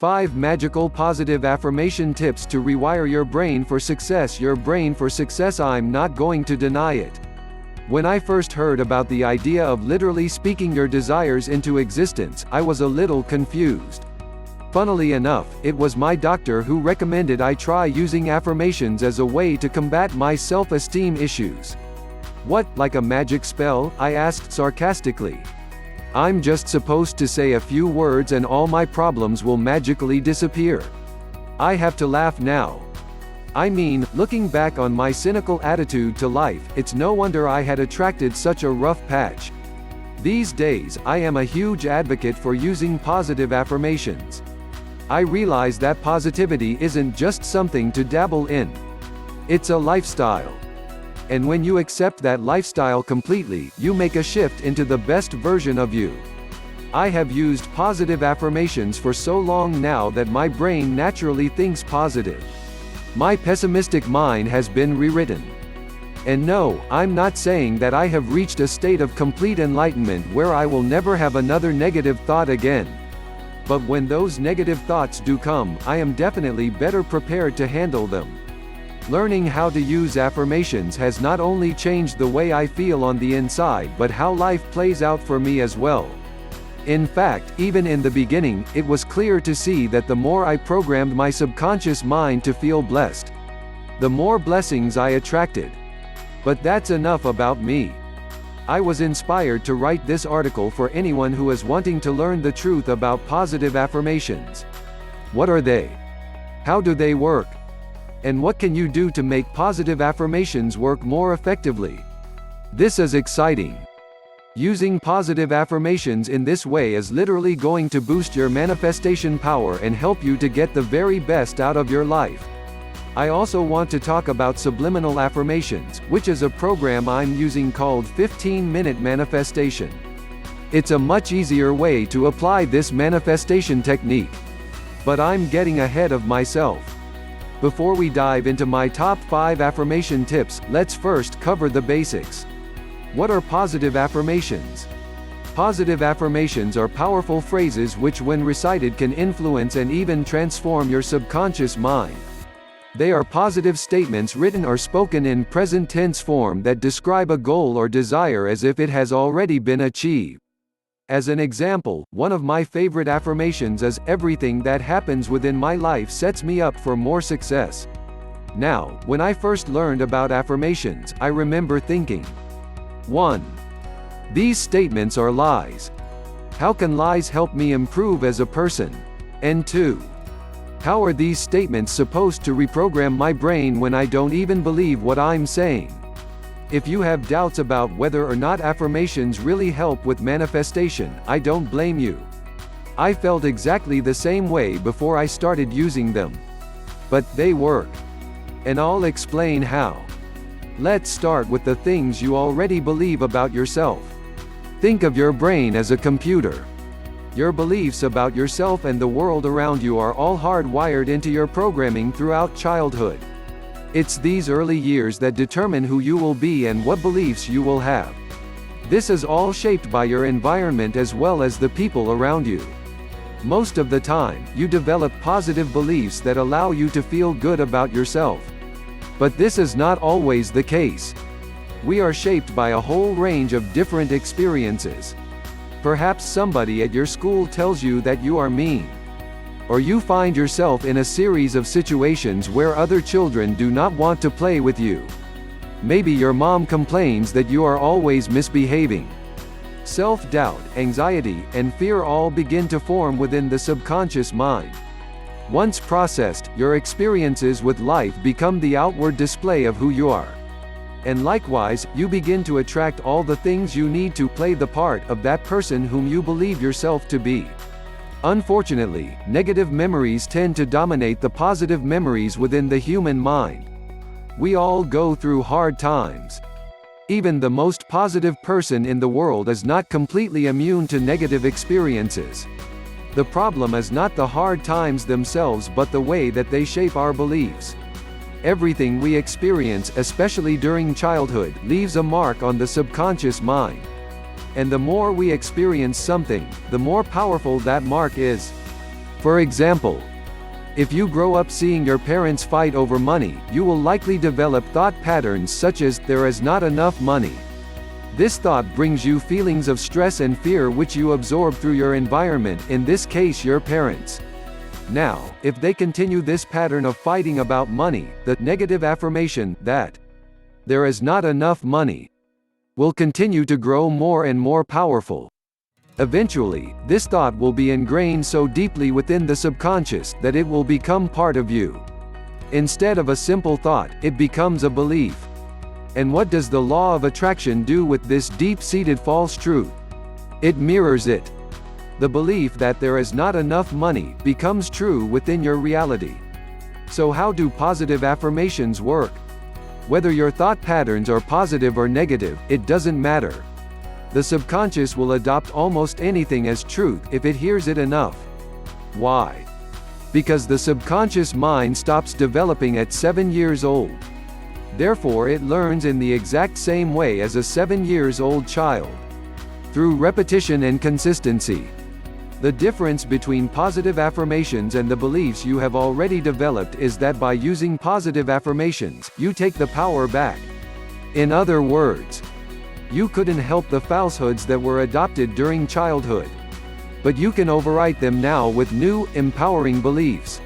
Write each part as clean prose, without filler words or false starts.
5 magical positive affirmation tips to rewire your brain for success. Your brain for success. I'm not going to deny it. When I first heard about the idea of literally speaking your desires into existence, I was a little confused. Funnily enough, it was my doctor who recommended I try using affirmations as a way to combat my self-esteem issues. What, like a magic spell? I asked sarcastically. I'm just supposed to say a few words and all my problems will magically disappear. I have to laugh now. I mean, looking back on my cynical attitude to life, it's no wonder I had attracted such a rough patch. These days, I am a huge advocate for using positive affirmations. I realize that positivity isn't just something to dabble in. It's a lifestyle. And when you accept that lifestyle completely, you make a shift into the best version of you. I have used positive affirmations for so long now that my brain naturally thinks positive. My pessimistic mind has been rewritten. And no, I'm not saying that I have reached a state of complete enlightenment where I will never have another negative thought again. But when those negative thoughts do come, I am definitely better prepared to handle them. Learning how to use affirmations has not only changed the way I feel on the inside but how life plays out for me as well. In fact, even in the beginning, it was clear to see that the more I programmed my subconscious mind to feel blessed, the more blessings I attracted. But that's enough about me. I was inspired to write this article for anyone who is wanting to learn the truth about positive affirmations. What are they? How do they work? And what can you do to make positive affirmations work more effectively? This is exciting. Using positive affirmations in this way is literally going to boost your manifestation power and help you to get the very best out of your life. I also want to talk about subliminal affirmations, which is a program I'm using called 15-minute manifestation. It's a much easier way to apply this manifestation technique. But I'm getting ahead of myself. Before we dive into my top 5 affirmation tips, let's first cover the basics. What are positive affirmations? Positive affirmations are powerful phrases which, when recited, can influence and even transform your subconscious mind. They are positive statements written or spoken in present tense form that describe a goal or desire as if it has already been achieved. As an example, one of my favorite affirmations is, "Everything that happens within my life sets me up for more success." Now, when I first learned about affirmations, I remember thinking, 1. These statements are lies. How can lies help me improve as a person? And 2. How are these statements supposed to reprogram my brain when I don't even believe what I'm saying? If you have doubts about whether or not affirmations really help with manifestation, I don't blame you. I felt exactly the same way before I started using them. But they work. And I'll explain how. Let's start with the things you already believe about yourself. Think of your brain as a computer. Your beliefs about yourself and the world around you are all hardwired into your programming throughout childhood. It's these early years that determine who you will be and what beliefs you will have. This is all shaped by your environment as well as the people around you. Most of the time, you develop positive beliefs that allow you to feel good about yourself. But this is not always the case. We are shaped by a whole range of different experiences. Perhaps somebody at your school tells you that you are mean. Or you find yourself in a series of situations where other children do not want to play with you. Maybe your mom complains that you are always misbehaving. Self-doubt, anxiety, and fear all begin to form within the subconscious mind. Once processed, your experiences with life become the outward display of who you are. And likewise, you begin to attract all the things you need to play the part of that person whom you believe yourself to be. Unfortunately, negative memories tend to dominate the positive memories within the human mind. We all go through hard times. Even the most positive person in the world is not completely immune to negative experiences. The problem is not the hard times themselves but the way that they shape our beliefs. Everything we experience, especially during childhood, leaves a mark on the subconscious mind. And the more we experience something, the more powerful that mark is. For example, if you grow up seeing your parents fight over money, you will likely develop thought patterns such as, "There is not enough money." This thought brings you feelings of stress and fear which you absorb through your environment, in this case your parents. Now, if they continue this pattern of fighting about money, the negative affirmation that "there is not enough money" will continue to grow more and more powerful. Eventually, this thought will be ingrained so deeply within the subconscious that it will become part of you. Instead of a simple thought, it becomes a belief. And what does the law of attraction do with this deep-seated false truth? It mirrors it. The belief that there is not enough money becomes true within your reality. So how do positive affirmations work? Whether your thought patterns are positive or negative, it doesn't matter. The subconscious will adopt almost anything as truth if it hears it enough. Why? Because the subconscious mind stops developing at 7 years old. Therefore it learns in the exact same way as a 7-year-old child. Through repetition and consistency. The difference between positive affirmations and the beliefs you have already developed is that by using positive affirmations, you take the power back. In other words, you couldn't help the falsehoods that were adopted during childhood. But you can overwrite them now with new, empowering beliefs.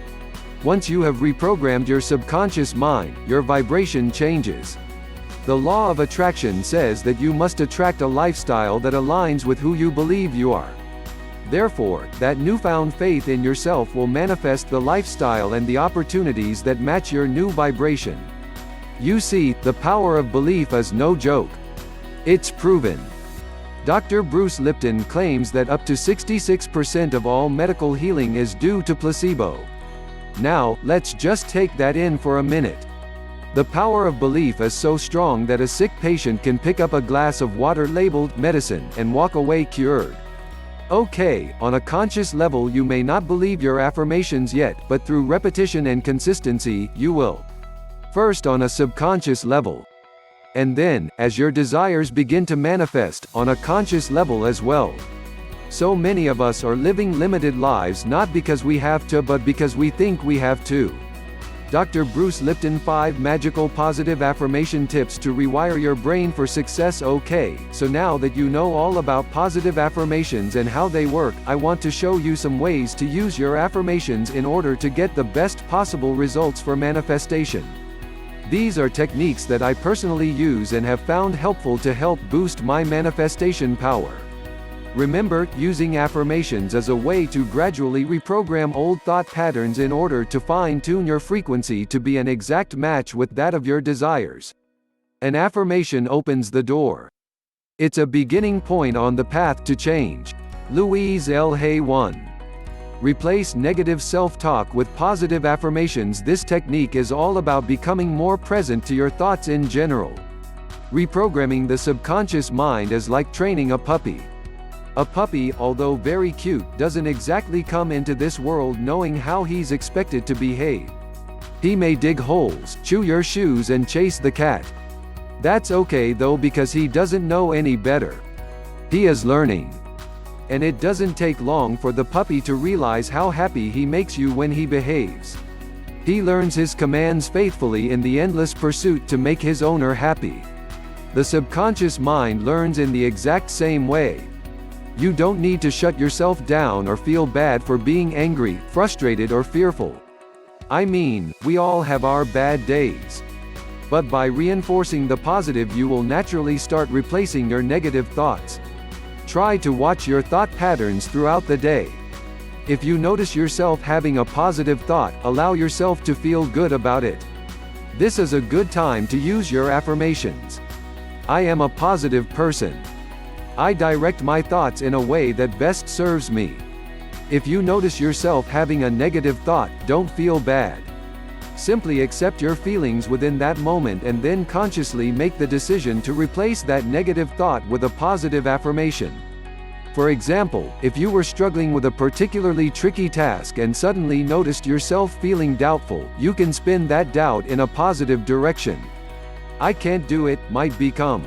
Once you have reprogrammed your subconscious mind, your vibration changes. The law of attraction says that you must attract a lifestyle that aligns with who you believe you are. Therefore, that newfound faith in yourself will manifest the lifestyle and the opportunities that match your new vibration. You see, the power of belief is no joke. It's proven. Dr. Bruce Lipton claims that up to 66% of all medical healing is due to placebo. Now, let's just take that in for a minute. The power of belief is so strong that a sick patient can pick up a glass of water labeled medicine and walk away cured. Okay, on a conscious level you may not believe your affirmations yet, but through repetition and consistency, you will. First on a subconscious level. And then, as your desires begin to manifest, on a conscious level as well. So many of us are living limited lives not because we have to but because we think we have to. Dr. Bruce Lipton 5 Magical Positive Affirmation Tips to Rewire Your Brain for Success. Okay, so now that you know all about positive affirmations and how they work, I want to show you some ways to use your affirmations in order to get the best possible results for manifestation. These are techniques that I personally use and have found helpful to help boost my manifestation power. Remember, using affirmations is a way to gradually reprogram old thought patterns in order to fine-tune your frequency to be an exact match with that of your desires. An affirmation opens the door. It's a beginning point on the path to change. Louise L. Hay 1. Replace negative self-talk with positive affirmations. This technique is all about becoming more present to your thoughts in general. Reprogramming the subconscious mind is like training a puppy. A puppy, although very cute, doesn't exactly come into this world knowing how he's expected to behave. He may dig holes, chew your shoes and chase the cat. That's okay though because he doesn't know any better. He is learning. And it doesn't take long for the puppy to realize how happy he makes you when he behaves. He learns his commands faithfully in the endless pursuit to make his owner happy. The subconscious mind learns in the exact same way. You don't need to shut yourself down or feel bad for being angry, frustrated or fearful. I mean, we all have our bad days. But by reinforcing the positive you will naturally start replacing your negative thoughts. Try to watch your thought patterns throughout the day. If you notice yourself having a positive thought, allow yourself to feel good about it. This is a good time to use your affirmations. I am a positive person. I direct my thoughts in a way that best serves me. If you notice yourself having a negative thought, don't feel bad. Simply accept your feelings within that moment and then consciously make the decision to replace that negative thought with a positive affirmation. For example, if you were struggling with a particularly tricky task and suddenly noticed yourself feeling doubtful, you can spin that doubt in a positive direction. I can't do it might become,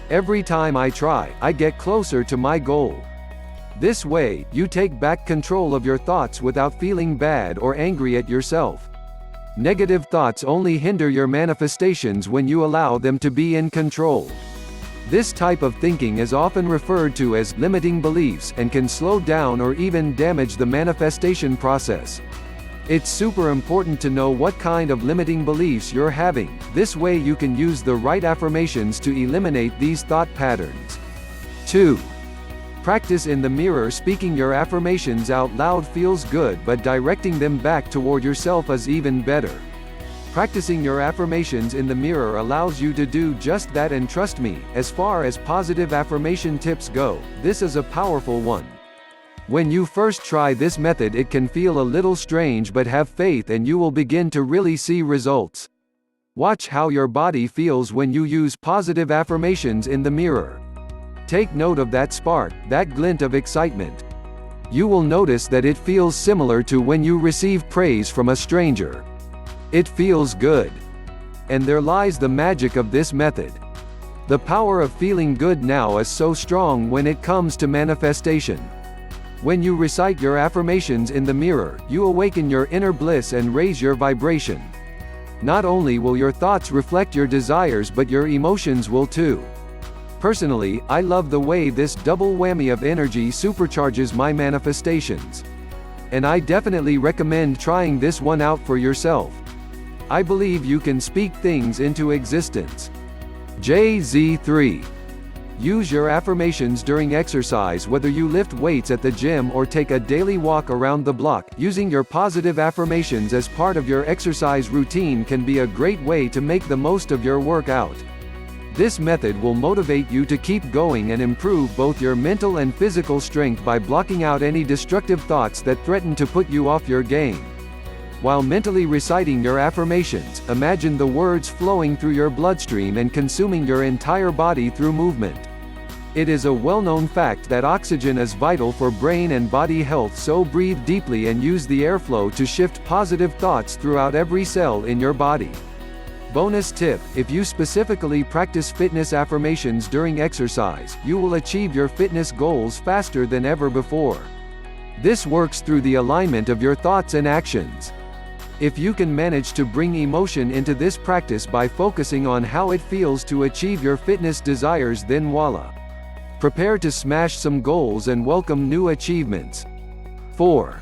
every time I try, I get closer to my goal. This way, you take back control of your thoughts without feeling bad or angry at yourself. Negative thoughts only hinder your manifestations when you allow them to be in control. This type of thinking is often referred to as limiting beliefs and can slow down or even damage the manifestation process. It's super important to know what kind of limiting beliefs you're having. This way you can use the right affirmations to eliminate these thought patterns. 2. Practice in the mirror. Speaking your affirmations out loud feels good, but directing them back toward yourself is even better. Practicing your affirmations in the mirror allows you to do just that, and trust me, as far as positive affirmation tips go, this is a powerful one. When you first try this method, it can feel a little strange, but have faith and you will begin to really see results. Watch how your body feels when you use positive affirmations in the mirror. Take note of that spark, that glint of excitement. You will notice that it feels similar to when you receive praise from a stranger. It feels good. And there lies the magic of this method. The power of feeling good now is so strong when it comes to manifestation. When you recite your affirmations in the mirror, you awaken your inner bliss and raise your vibration. Not only will your thoughts reflect your desires, but your emotions will too. Personally, I love the way this double whammy of energy supercharges my manifestations. And I definitely recommend trying this one out for yourself. I believe you can speak things into existence. JZ3. Use your affirmations during exercise. Whether you lift weights at the gym or take a daily walk around the block, using your positive affirmations as part of your exercise routine can be a great way to make the most of your workout. This method will motivate you to keep going and improve both your mental and physical strength by blocking out any destructive thoughts that threaten to put you off your game. While mentally reciting your affirmations, imagine the words flowing through your bloodstream and consuming your entire body through movement. It is a well-known fact that oxygen is vital for brain and body health, so breathe deeply and use the airflow to shift positive thoughts throughout every cell in your body. Bonus tip: if you specifically practice fitness affirmations during exercise, you will achieve your fitness goals faster than ever before. This works through the alignment of your thoughts and actions. If you can manage to bring emotion into this practice by focusing on how it feels to achieve your fitness desires, then voila! Prepare to smash some goals and welcome new achievements. 4.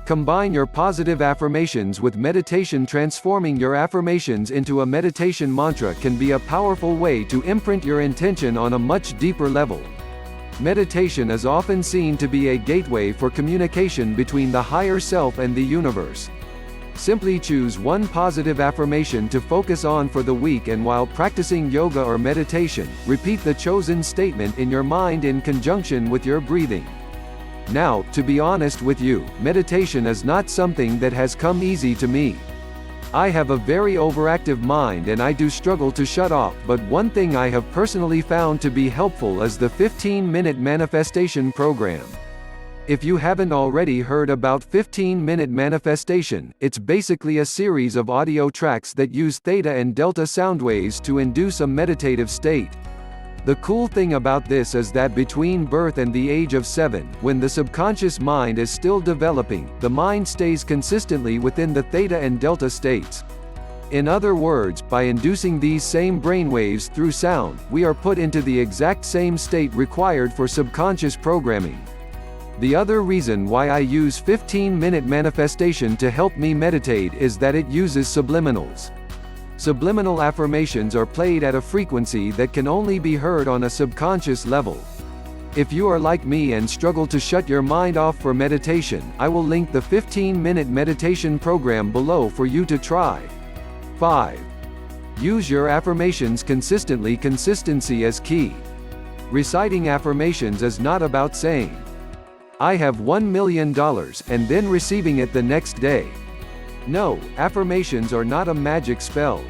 Combine your positive affirmations with meditation. Transforming your affirmations into a meditation mantra can be a powerful way to imprint your intention on a much deeper level. Meditation is often seen to be a gateway for communication between the higher self and the universe. Simply choose one positive affirmation to focus on for the week, and while practicing yoga or meditation, repeat the chosen statement in your mind in conjunction with your breathing. Now, to be honest with you, meditation is not something that has come easy to me. I have a very overactive mind and I do struggle to shut off, but one thing I have personally found to be helpful is the 15-minute manifestation program. If you haven't already heard about 15-minute manifestation, it's basically a series of audio tracks that use theta and delta sound waves to induce a meditative state. The cool thing about this is that between birth and the age of 7, when the subconscious mind is still developing, the mind stays consistently within the theta and delta states. In other words, by inducing these same brainwaves through sound, we are put into the exact same state required for subconscious programming. The other reason why I use 15-minute manifestation to help me meditate is that it uses subliminals. Subliminal affirmations are played at a frequency that can only be heard on a subconscious level. If you are like me and struggle to shut your mind off for meditation, I will link the 15-minute meditation program below for you to try. 5. Use your affirmations consistently. Consistency is key. Reciting affirmations is not about saying, "I have $1 million," and then receiving it the next day. No, affirmations are not a magic spell.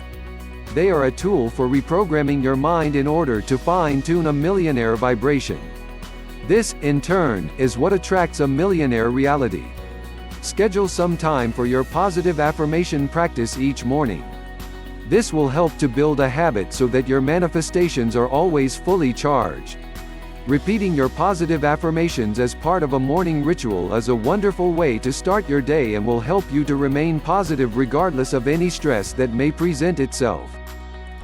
They are a tool for reprogramming your mind in order to fine-tune a millionaire vibration. This, in turn, is what attracts a millionaire reality. Schedule some time for your positive affirmation practice each morning. This will help to build a habit so that your manifestations are always fully charged. Repeating your positive affirmations as part of a morning ritual is a wonderful way to start your day and will help you to remain positive regardless of any stress that may present itself.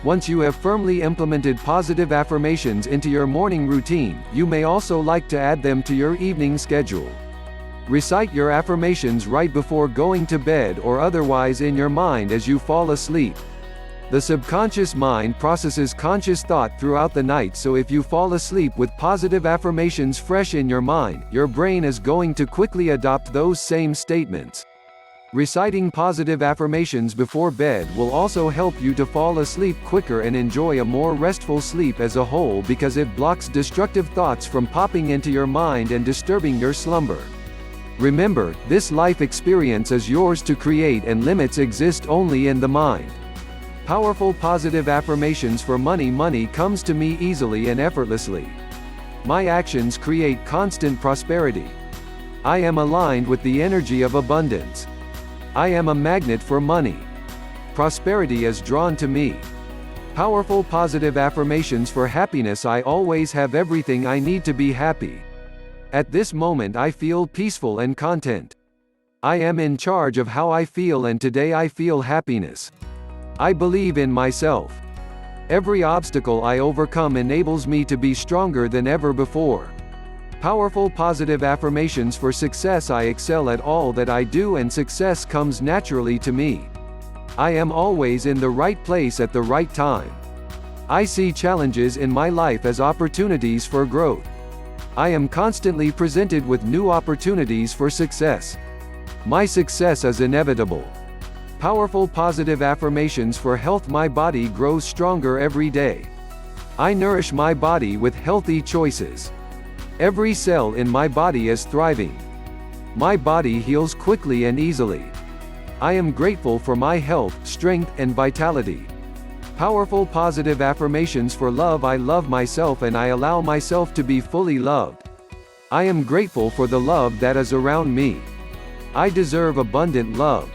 Once you have firmly implemented positive affirmations into your morning routine, you may also like to add them to your evening schedule. Recite your affirmations right before going to bed or otherwise in your mind as you fall asleep. The subconscious mind processes conscious thought throughout the night, so if you fall asleep with positive affirmations fresh in your mind, your brain is going to quickly adopt those same statements. Reciting positive affirmations before bed will also help you to fall asleep quicker and enjoy a more restful sleep as a whole because it blocks destructive thoughts from popping into your mind and disturbing your slumber. Remember, this life experience is yours to create and limits exist only in the mind. Powerful positive affirmations for money. Money comes to me easily and effortlessly. My actions create constant prosperity. I am aligned with the energy of abundance. I am a magnet for money. Prosperity is drawn to me. Powerful positive affirmations for happiness. I always have everything I need to be happy. At this moment I feel peaceful and content. I am in charge of how I feel and today I feel happiness. I believe in myself. Every obstacle I overcome enables me to be stronger than ever before. Powerful positive affirmations for success. I excel at all that I do and success comes naturally to me. I am always in the right place at the right time. I see challenges in my life as opportunities for growth. I am constantly presented with new opportunities for success. My success is inevitable. Powerful positive affirmations for health. My body grows stronger every day. I nourish my body with healthy choices. Every cell in my body is thriving. My body heals quickly and easily. I am grateful for my health, strength, and vitality. Powerful positive affirmations for love. I love myself and I allow myself to be fully loved. I am grateful for the love that is around me. I deserve abundant love.